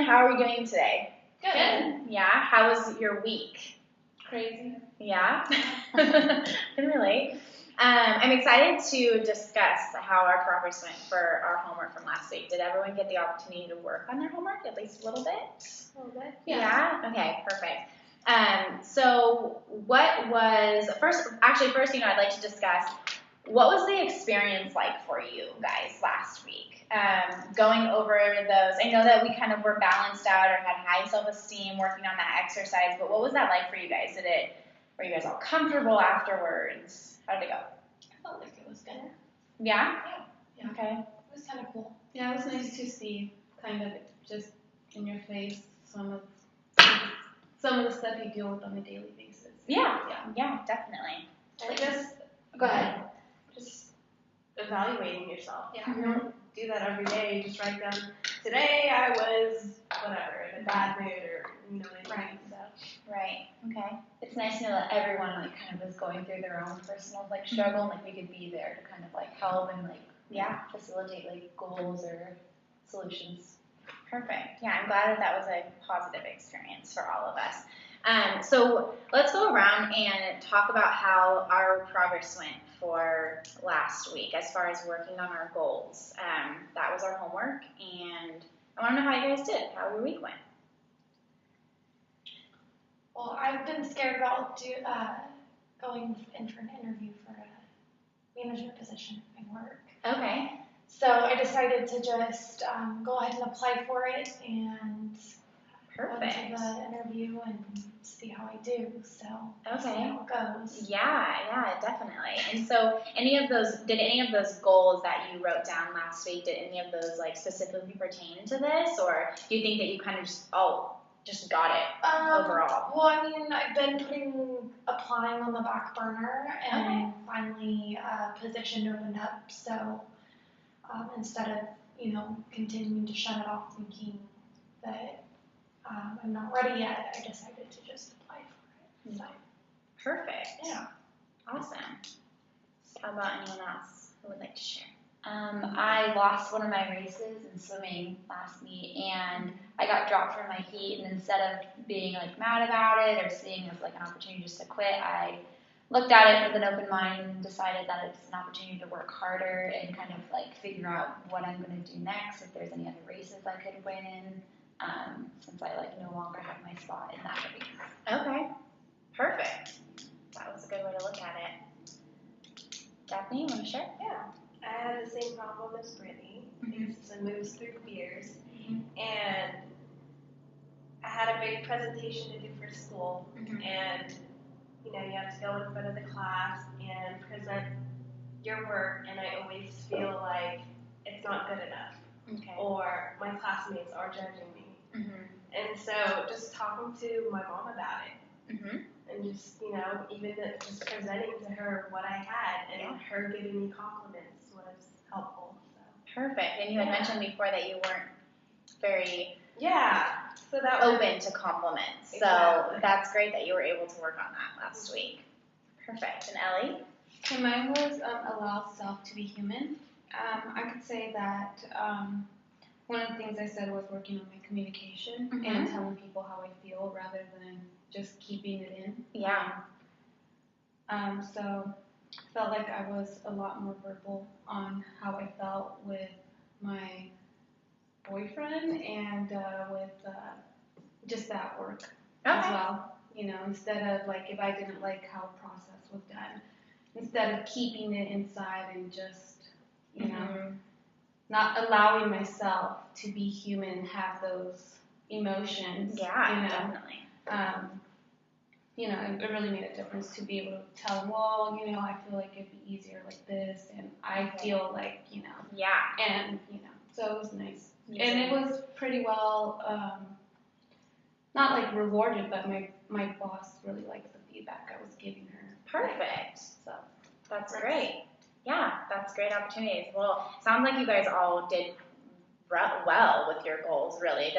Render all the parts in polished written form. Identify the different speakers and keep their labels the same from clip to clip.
Speaker 1: How are we doing today?
Speaker 2: Good.
Speaker 1: Yeah? How was your week?
Speaker 2: Crazy.
Speaker 1: Yeah? Can relate. I'm excited to discuss how our progress went for our homework from last week. Did everyone get the opportunity to work on their homework at least a little bit?
Speaker 2: A little bit.
Speaker 1: Yeah? Okay, perfect. So what was, first thing I'd like to discuss, what was the experience like for you guys last week? Going over those, I know that we kind of were balanced out or had high self-esteem working on that exercise, but what was that like for you guys? Were you guys all comfortable afterwards? How did it go?
Speaker 2: I felt like it was good.
Speaker 1: Yeah?
Speaker 2: Yeah.
Speaker 1: Okay.
Speaker 2: It was kind of cool.
Speaker 3: Yeah, it was nice to see kind of just in your face some of the stuff you deal with on a daily basis.
Speaker 1: Yeah, definitely.
Speaker 2: I guess,
Speaker 1: Go ahead.
Speaker 2: just evaluating yourself.
Speaker 3: Yeah.
Speaker 2: You don't do that every day. You just write down, today I was, whatever, in a bad mood or,
Speaker 3: Right.
Speaker 1: Right. Okay. It's nice to know that everyone kind of is going through their own personal struggle, and we could be there to kind of help and facilitate goals or solutions. Perfect. Yeah, I'm glad that was a positive experience for all of us. So let's go around and talk about how our progress went for last week as far as working on our goals. That was our homework, and I want to know how you guys did, how your week went.
Speaker 4: Well, I've been scared about going in for an interview for a management position at work.
Speaker 1: Okay.
Speaker 4: So I decided to just go ahead and apply for it and go
Speaker 1: Perfect.
Speaker 4: to the interview and see how I do. So see
Speaker 1: Okay.
Speaker 4: how it goes.
Speaker 1: Yeah, definitely. And so did any of those goals that you wrote down last week, did any of those specifically pertain to this, or do you think that you kind of just got it overall?
Speaker 4: Well, I mean, I've been applying on the back burner, and finally a position opened up. So instead of continuing to shut it off, thinking that I'm not ready yet, I decided to just apply for it. So.
Speaker 1: Perfect.
Speaker 4: Yeah.
Speaker 1: Awesome. How about anyone else who would like to share?
Speaker 5: I lost one of my races in swimming last meet, and I got dropped from my heat, and instead of being mad about it or seeing it as an opportunity just to quit, I looked at it with an open mind and decided that it's an opportunity to work harder and kind of figure out what I'm going to do next, if there's any other races I could win, since I no longer have my spot in that race.
Speaker 1: Okay. Perfect. That was a good way to look at it. Daphne, you want to share?
Speaker 6: Yeah. I had the same problem as Brittany. It's a moves through fears. And I had a big presentation to do for school. And, you have to go in front of the class and present your work. And I always feel like it's not good enough.
Speaker 1: Okay.
Speaker 6: Or my classmates are judging me. And so just talking to my mom about it. And just, even just presenting to her what I had and her giving me compliments was helpful. So.
Speaker 1: Perfect. And you had mentioned before that you weren't very
Speaker 6: so that
Speaker 1: open to compliments.
Speaker 6: Exactly.
Speaker 1: So that's great that you were able to work on that last week. Perfect. And Ellie?
Speaker 3: So mine was allow self to be human. I could say that one of the things I said was working on my communication and telling people how I feel rather than just keeping it in.
Speaker 1: Yeah.
Speaker 3: So I felt like I was a lot more verbal on how I felt with my boyfriend and with just that work as well. Instead of if I didn't like how a process was done, instead of keeping it inside and just not allowing myself to be human and have those emotions.
Speaker 1: Yeah, definitely.
Speaker 3: It really made a difference to be able to tell them, well, I feel like it'd be easier like this, and I feel like,
Speaker 1: Yeah.
Speaker 3: And, so it was nice. And it was pretty well, not rewarded, but my boss really liked the feedback I was giving her.
Speaker 1: Perfect.
Speaker 3: So
Speaker 1: that's great. Yeah, that's great opportunities. Well, sounds like you guys all did well with your goals, really.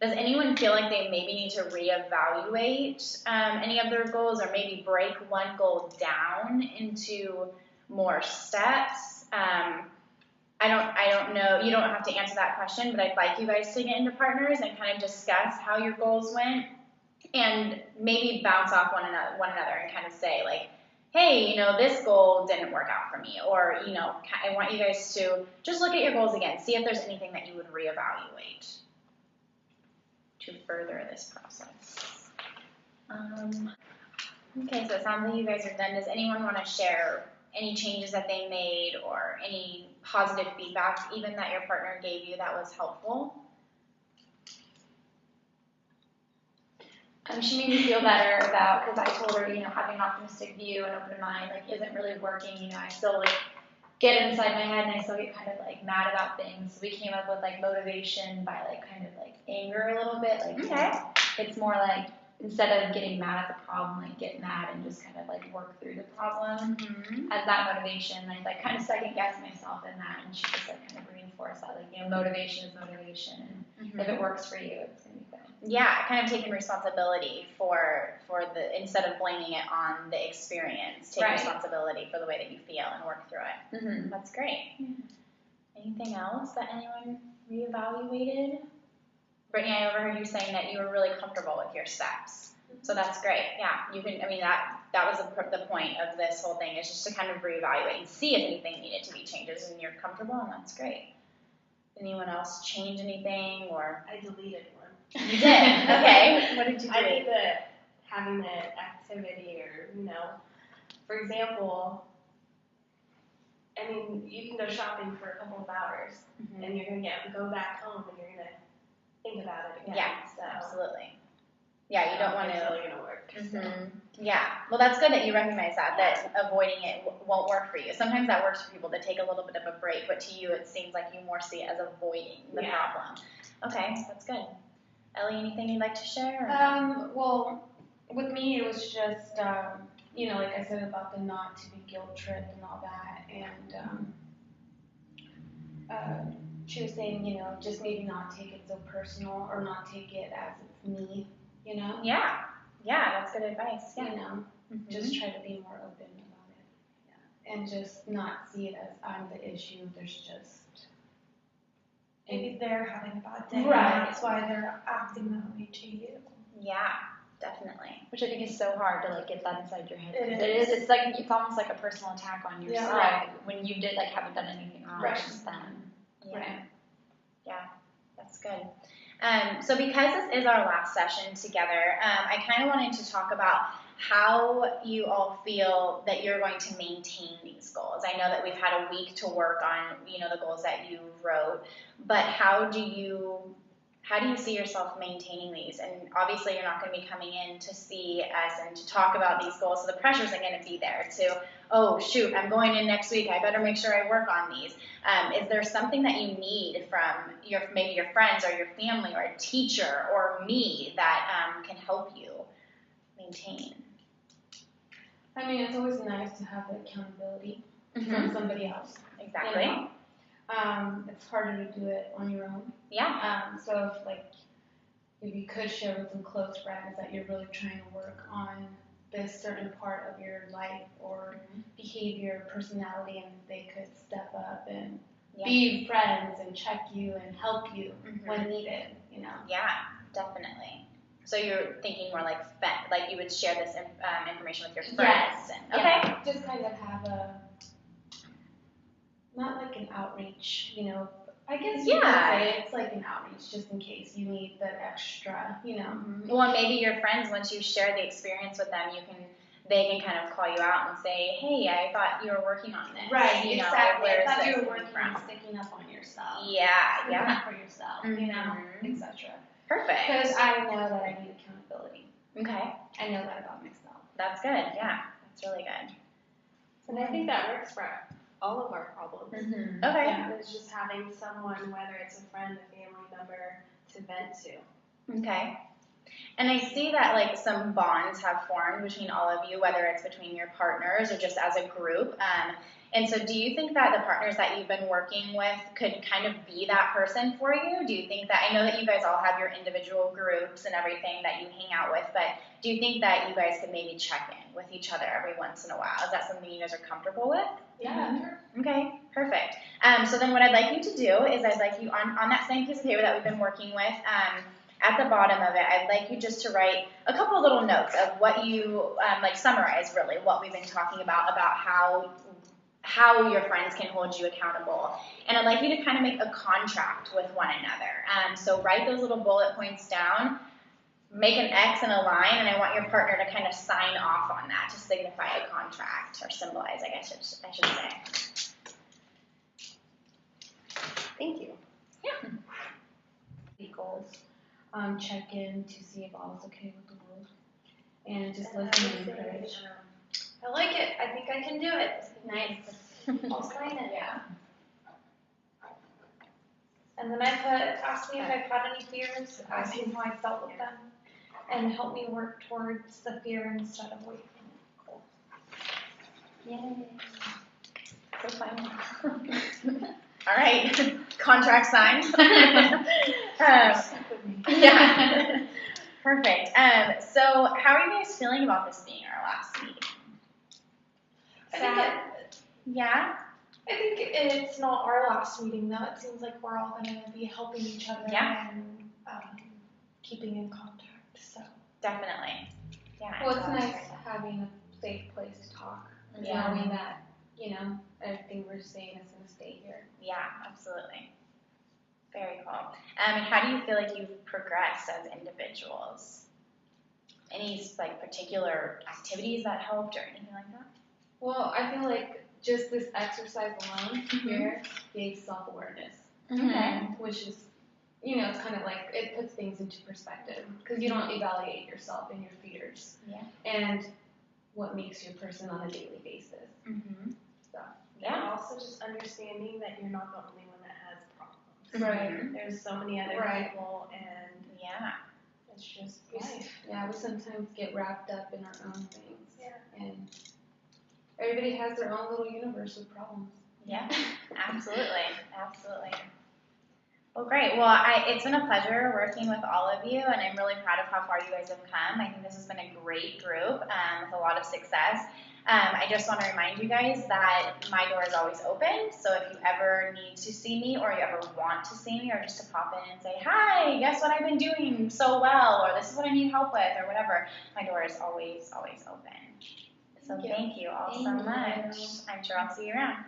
Speaker 1: Does anyone feel like they maybe need to reevaluate any of their goals, or maybe break one goal down into more steps?
Speaker 5: I don't know, you don't have to answer that question, but I'd like you guys to get into partners and kind of discuss how your goals went and maybe bounce off one another and kind of say like, hey, you know, this goal didn't work out for me, or, you know, I want you guys to just look at your goals again, see if there's anything that you would reevaluate to further this process. Okay, so it sounds like you guys are done. Does anyone want to share any changes that they made or any positive feedback even that your partner gave you that was helpful? She made me feel better about, because I told her, you know, having an optimistic view and open mind like isn't really working. You know, I still like get inside my head and I still get kind of like mad about things. So we came up with like motivation by like kind of like anger a little bit. Like, okay, it's more like instead of getting mad at the problem, like get mad and just kind of like work through the problem as that motivation. I like kind of second guess myself in that, and she just like kind of reinforced that, like, you know, motivation is motivation, and if it works for you, it's gonna be good. Yeah, kind of taking responsibility for the, instead of blaming it on the experience, take responsibility for the way that you feel and work through it. That's great. Anything else that anyone reevaluated? Brittany, I overheard you saying that you were really comfortable with your steps. So that's great. Yeah, you can, I mean, that was the point of this whole thing, is just to kind of reevaluate and see if anything needed to be changes, and you're comfortable, and that's great. Anyone else change anything, or?
Speaker 6: I deleted one.
Speaker 5: You did? Okay. What did you do?
Speaker 6: I think that having the activity, or, you know, for example, I mean, you can go shopping for a couple of hours, and you're going to go back home, and you're going to think about it again.
Speaker 5: Yeah,
Speaker 6: so,
Speaker 5: absolutely. Yeah, you don't want to.
Speaker 6: It's really going to work. So.
Speaker 5: Yeah, well, that's good that you recognize that avoiding it won't work for you. Sometimes that works for people to take a little bit of a break, but to you, it seems like you more see it as avoiding the problem. Okay, that's good. Ellie, anything you'd like to share?
Speaker 3: Well, with me, it was just, you know, like I said about the not to be guilt tripped and all that, and she was saying, you know, just maybe not take it so personal, or not take it as it's me, you know?
Speaker 5: Yeah, that's good advice. Yeah.
Speaker 3: You know, just try to be more open about it. Yeah. And just not see it as I'm the issue. There's just.
Speaker 4: Maybe they're having a bad day.
Speaker 3: Right.
Speaker 4: That's why they're acting that way to you.
Speaker 5: Yeah, definitely. Which I think is so hard to like get that inside your head.
Speaker 4: It
Speaker 5: is. It's like, it's almost like a personal attack on yourself.
Speaker 3: Yeah, right.
Speaker 5: When you did like haven't done anything wrong.
Speaker 3: Right.
Speaker 5: It's just them. Yeah.
Speaker 3: Right.
Speaker 5: Yeah, that's good. So because this is our last session together, I kind of wanted to talk about how you all feel that you're going to maintain these goals. I know that we've had a week to work on, you know, the goals that you wrote, but how do you see yourself maintaining these? And obviously you're not going to be coming in to see us and to talk about these goals, so the pressure isn't going to be there to, oh shoot, I'm going in next week, I better make sure I work on these. Is there something that you need from maybe your friends or your family or a teacher or me that can help you maintain?
Speaker 3: I mean, it's always nice to have the accountability from somebody else.
Speaker 5: Exactly.
Speaker 3: You know? It's harder to do it on your own.
Speaker 5: Yeah.
Speaker 3: So if you could share with some close friends that you're really trying to work on this certain part of your life or behavior, personality, and they could step up and be friends and check you and help you when needed, you know.
Speaker 5: Yeah, definitely. So you're thinking more like you would share this information with your friends.
Speaker 3: Yes.
Speaker 5: And, okay.
Speaker 3: Just kind of have not like an outreach, you know. I guess you could say it's like an outreach, just in case you need the extra, you know.
Speaker 5: Well, maybe your friends, once you share the experience with them, they can kind of call you out and say, hey, I thought you were working on this.
Speaker 3: Right,
Speaker 5: you know,
Speaker 3: exactly.
Speaker 5: Where
Speaker 3: I thought you
Speaker 5: this
Speaker 3: were working
Speaker 5: from?
Speaker 3: on sticking up on yourself.
Speaker 5: Yeah.
Speaker 3: Up for yourself, you know, etc.
Speaker 5: Perfect.
Speaker 3: Because I know that I need accountability.
Speaker 5: Okay.
Speaker 3: I know that about myself.
Speaker 5: That's good. Yeah, that's really good.
Speaker 6: And I think that works for all of our problems.
Speaker 5: Okay.
Speaker 6: Yeah, it's just having someone, whether it's a friend, a family member, to vent to.
Speaker 5: Okay. And I see that like some bonds have formed between all of you, whether it's between your partners or just as a group.
Speaker 7: And so do you think that the partners that you've been working with could kind of be that person for you? Do you think that, I know that you guys all have your individual groups and everything that you hang out with, but do you think that you guys could maybe check in with each other every once in a while? Is that something you guys are comfortable with?
Speaker 4: Yeah, sure.
Speaker 7: Okay, perfect. So then what I'd like you to do is I'd like you on that same piece of paper that we've been working with, at the bottom of it, I'd like you just to write a couple of little notes of what you, like summarize really what we've been talking about how your friends can hold you accountable. And I'd like you to kind of make a contract with one another. So write those little bullet points down, make an X and a line, and I want your partner to kind of sign off on that to signify a contract, or symbolize, I guess I should say.
Speaker 6: Thank you.
Speaker 7: Yeah.
Speaker 3: Goals. Check in to see if all is okay with the world, and just listen and encourage.
Speaker 4: I like it. I think I can do it.
Speaker 5: Nice.
Speaker 4: I'll sign it.
Speaker 5: Yeah.
Speaker 4: And then ask me if I've had any fears, ask me how I felt with them, and help me work towards the fear instead of waiting.
Speaker 5: Yay.
Speaker 7: So fun. All right, contract signed. Yeah, perfect. So how are you guys feeling about this being our last meeting? Yeah?
Speaker 4: I think it's not our last meeting though. It seems like we're all going to be helping each other and keeping in contact. So
Speaker 7: Definitely. Yeah.
Speaker 3: Well, it's nice having a safe place to talk, and knowing that, everything we're saying is going to stay here.
Speaker 7: Yeah, absolutely. Very cool. And how do you feel like you've progressed as individuals? Any particular activities that helped or anything like that?
Speaker 3: Well, I feel like just this exercise alone here gave self-awareness, which is, it's kind of like it puts things into perspective because you don't evaluate yourself and your fears and what makes you a person on a daily basis. So,
Speaker 6: And also just understanding that you're not the only one that has problems.
Speaker 3: Right.
Speaker 6: There's so many other people, and it's just life.
Speaker 3: Yeah, we sometimes get wrapped up in our own things. Yeah. And everybody has their own little universe with problems.
Speaker 7: Yeah, absolutely. Well, great. Well, it's been a pleasure working with all of you, and I'm really proud of how far you guys have come. I think this has been a great group with a lot of success. I just want to remind you guys that my door is always open, so if you ever need to see me or you ever want to see me or just to pop in and say, hi, guess what I've been doing so well, or this is what I need help with, or whatever, my door is always open. So thank you all so much. I'm sure I'll see you around.